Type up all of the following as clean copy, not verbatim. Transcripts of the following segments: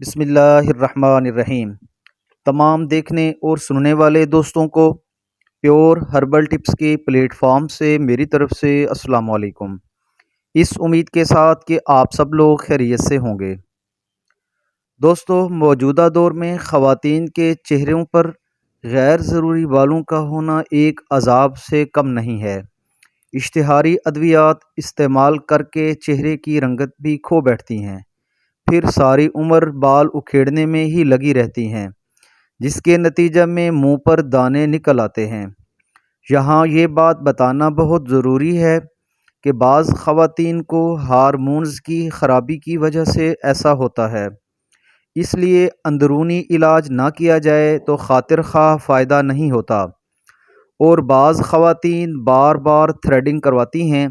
بسم اللہ الرحمن الرحیم۔ تمام دیکھنے اور سننے والے دوستوں کو پیور ہربل ٹپس کے پلیٹ فارم سے میری طرف سے السلام علیکم، اس امید کے ساتھ کہ آپ سب لوگ خیریت سے ہوں گے۔ دوستو، موجودہ دور میں خواتین کے چہروں پر غیر ضروری بالوں کا ہونا ایک عذاب سے کم نہیں ہے۔ اشتہاری ادویات استعمال کر کے چہرے کی رنگت بھی کھو بیٹھتی ہیں، پھر ساری عمر بال اکھیڑنے میں ہی لگی رہتی ہیں، جس کے نتیجہ میں منہ پر دانے نکل آتے ہیں۔ یہاں یہ بات بتانا بہت ضروری ہے کہ بعض خواتین کو ہارمونز کی خرابی کی وجہ سے ایسا ہوتا ہے، اس لیے اندرونی علاج نہ کیا جائے تو خاطر خواہ فائدہ نہیں ہوتا۔ اور بعض خواتین بار بار تھریڈنگ کرواتی ہیں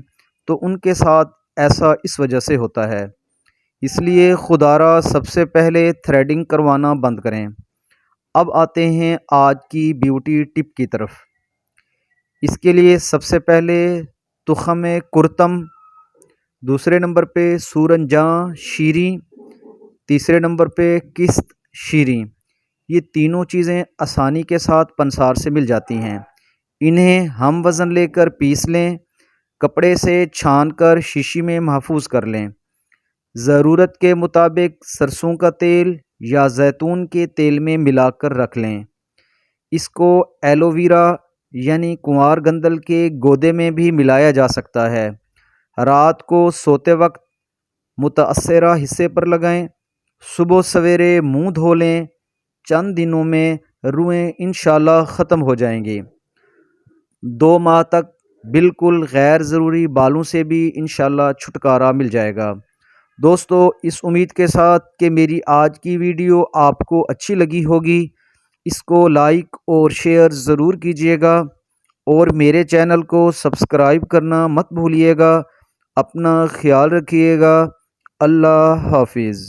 تو ان کے ساتھ ایسا اس وجہ سے ہوتا ہے، اس لیے خدا را سب سے پہلے تھریڈنگ کروانا بند کریں۔ اب آتے ہیں آج کی بیوٹی ٹپ کی طرف۔ اس کے لیے سب سے پہلے تخم کرتم، دوسرے نمبر پہ سورنجاں شیریں، تیسرے نمبر پہ کست شیریں۔ یہ تینوں چیزیں آسانی کے ساتھ پنسار سے مل جاتی ہیں۔ انہیں ہم وزن لے کر پیس لیں، کپڑے سے چھان کر شیشی میں محفوظ کر لیں۔ ضرورت کے مطابق سرسوں کا تیل یا زیتون کے تیل میں ملا کر رکھ لیں۔ اس کو ایلو ویرا یعنی کنوار گندل کے گودے میں بھی ملایا جا سکتا ہے۔ رات کو سوتے وقت متاثرہ حصے پر لگائیں، صبح سویرے منہ دھو لیں۔ چند دنوں میں روئیں انشاءاللہ ختم ہو جائیں گی۔ 2 ماہ تک بالکل غیر ضروری بالوں سے بھی انشاءاللہ چھٹکارا مل جائے گا۔ دوستو، اس امید کے ساتھ کہ میری آج کی ویڈیو آپ کو اچھی لگی ہوگی، اس کو لائک اور شیئر ضرور کیجیے گا اور میرے چینل کو سبسکرائب کرنا مت بھولیے گا۔ اپنا خیال رکھیے گا۔ اللہ حافظ۔